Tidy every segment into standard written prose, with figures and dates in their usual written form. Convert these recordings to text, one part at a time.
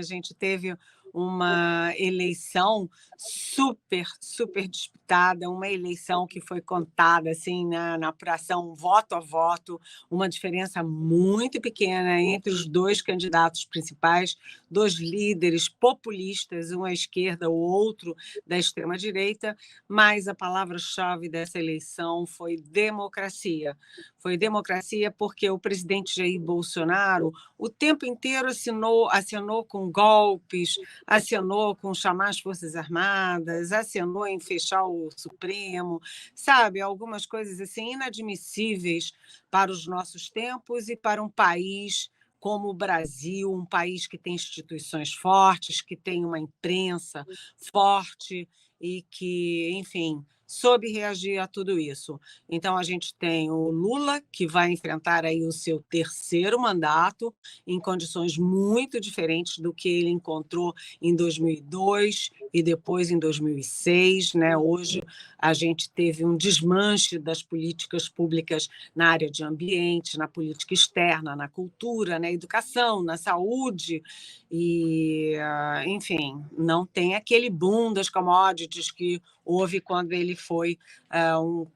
A gente teve uma eleição super, super disputada, uma eleição que foi contada assim na apuração voto a voto, uma diferença muito pequena entre os dois candidatos principais, dois líderes populistas, um à esquerda, o outro da extrema-direita, mas a palavra-chave dessa eleição foi democracia. Foi democracia porque o presidente Jair Bolsonaro o tempo inteiro acenou com golpes, acenou com chamar as Forças Armadas, acenou em fechar o Supremo, sabe? Algumas coisas assim inadmissíveis para os nossos tempos e para um país como o Brasil, um país que tem instituições fortes, que tem uma imprensa forte e que, enfim, soube reagir a tudo isso. Então, a gente tem o Lula, que vai enfrentar aí o seu terceiro mandato, em condições muito diferentes do que ele encontrou em 2002 e depois em 2006. Né? Hoje, a gente teve um desmanche das políticas públicas na área de ambiente, na política externa, na cultura, na educação, na saúde, e, enfim, não tem aquele boom das commodities que houve quando ele foi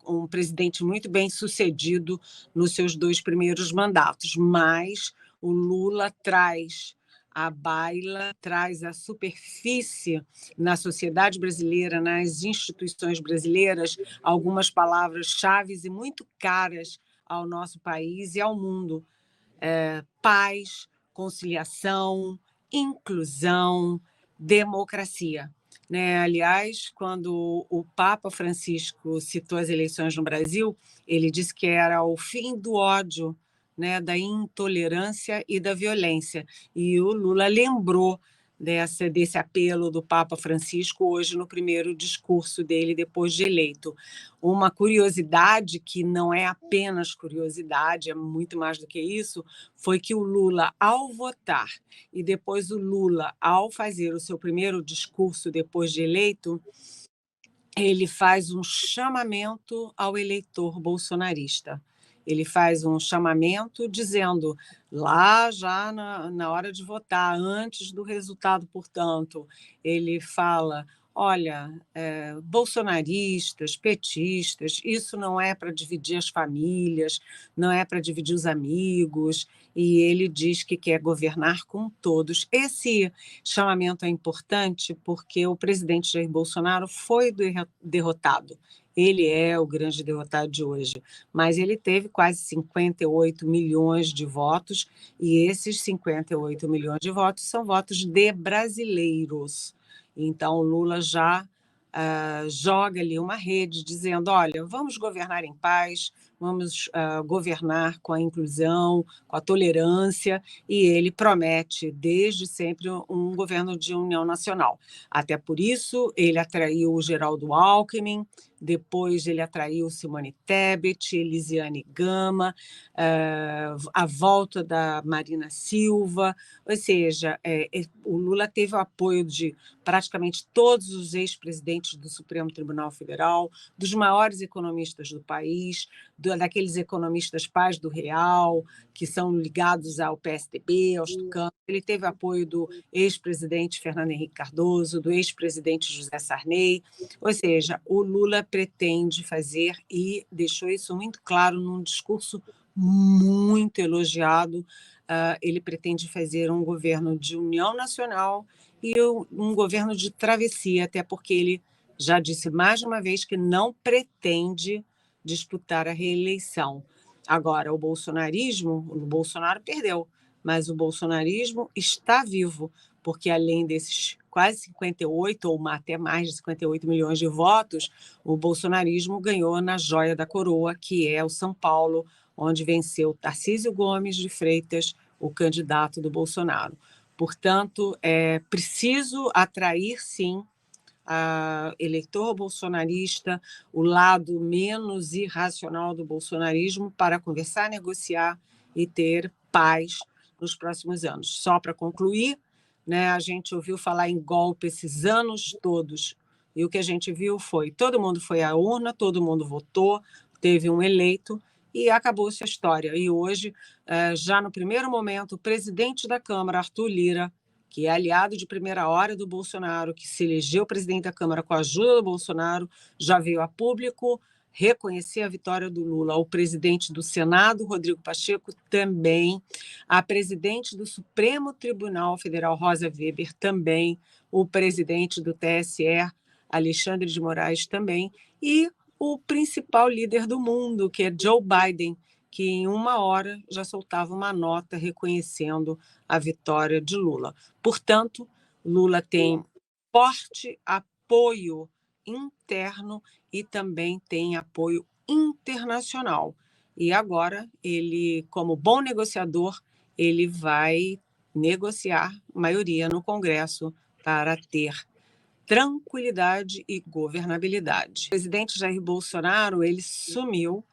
um presidente muito bem sucedido nos seus dois primeiros mandatos, mas o Lula traz à baila, traz à superfície na sociedade brasileira, nas instituições brasileiras, algumas palavras-chave e muito caras ao nosso país e ao mundo. Paz, conciliação, inclusão, democracia. Né? Aliás, quando o Papa Francisco citou as eleições no Brasil, ele disse que era o fim do ódio, né, da intolerância e da violência. E o Lula lembrou desse apelo do Papa Francisco hoje no primeiro discurso dele depois de eleito. Uma curiosidade que não é apenas curiosidade, é muito mais do que isso, foi que o Lula, ao votar, e depois o Lula, ao fazer o seu primeiro discurso depois de eleito, ele faz um chamamento ao eleitor bolsonarista. Ele faz um chamamento dizendo, lá já na hora de votar, antes do resultado, portanto, ele fala: olha, bolsonaristas, petistas, isso não é para dividir as famílias, não é para dividir os amigos, e ele diz que quer governar com todos. Esse chamamento é importante porque o presidente Jair Bolsonaro foi derrotado. Ele é o grande derrotado de hoje, mas ele teve quase 58 milhões de votos, e esses 58 milhões de votos são votos de brasileiros. Então, o Lula já joga ali uma rede dizendo, olha, vamos governar em paz, vamos governar com a inclusão, com a tolerância, e ele promete, desde sempre, um governo de união nacional. Até por isso, ele atraiu o Geraldo Alckmin, depois ele atraiu Simone Tebet, Elisiane Gama, a volta da Marina Silva, ou seja, o Lula teve o apoio de praticamente todos os ex-presidentes do Supremo Tribunal Federal, dos maiores economistas do país, daqueles economistas pais do Real, que são ligados ao PSDB, aos tucanos. Ele teve apoio do ex-presidente Fernando Henrique Cardoso, do ex-presidente José Sarney, ou seja, o Lula pretende fazer, e deixou isso muito claro num discurso muito elogiado, ele pretende fazer um governo de união nacional e um governo de travessia, até porque ele já disse mais de uma vez que não pretende disputar a reeleição. Agora, o Bolsonaro perdeu, mas o bolsonarismo está vivo, porque além desses quase 58, ou até mais de 58 milhões de votos, o bolsonarismo ganhou na joia da coroa, que é o São Paulo, onde venceu Tarcísio Gomes de Freitas, o candidato do Bolsonaro. Portanto, é preciso atrair, sim, eleitor bolsonarista, o lado menos irracional do bolsonarismo, para conversar, negociar e ter paz nos próximos anos. Só para concluir, né, a gente ouviu falar em golpe esses anos todos, e o que a gente viu foi, todo mundo foi à urna, todo mundo votou, teve um eleito, e acabou-se a história. E hoje, já no primeiro momento, o presidente da Câmara, Arthur Lira, que é aliado de primeira hora do Bolsonaro, que se elegeu presidente da Câmara com a ajuda do Bolsonaro, já veio a público reconhecer a vitória do Lula. O presidente do Senado, Rodrigo Pacheco, também. A presidente do Supremo Tribunal Federal, Rosa Weber, também. O presidente do TSE, Alexandre de Moraes, também. E o principal líder do mundo, que é Joe Biden, que em uma hora já soltava uma nota reconhecendo a vitória de Lula. Portanto, Lula tem forte apoio interno e também tem apoio internacional. E agora, ele, como bom negociador, ele vai negociar maioria no Congresso para ter tranquilidade e governabilidade. O presidente Jair Bolsonaro, ele sumiu,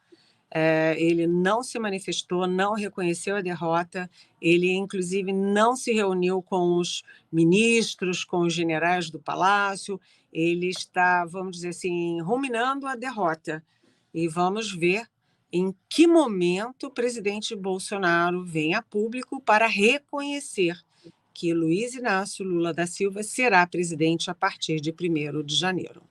ele não se manifestou, não reconheceu a derrota, ele, inclusive, não se reuniu com os ministros, com os generais do Palácio, ele está, vamos dizer assim, ruminando a derrota. E vamos ver em que momento o presidente Bolsonaro vem a público para reconhecer que Luiz Inácio Lula da Silva será presidente a partir de 1º de janeiro.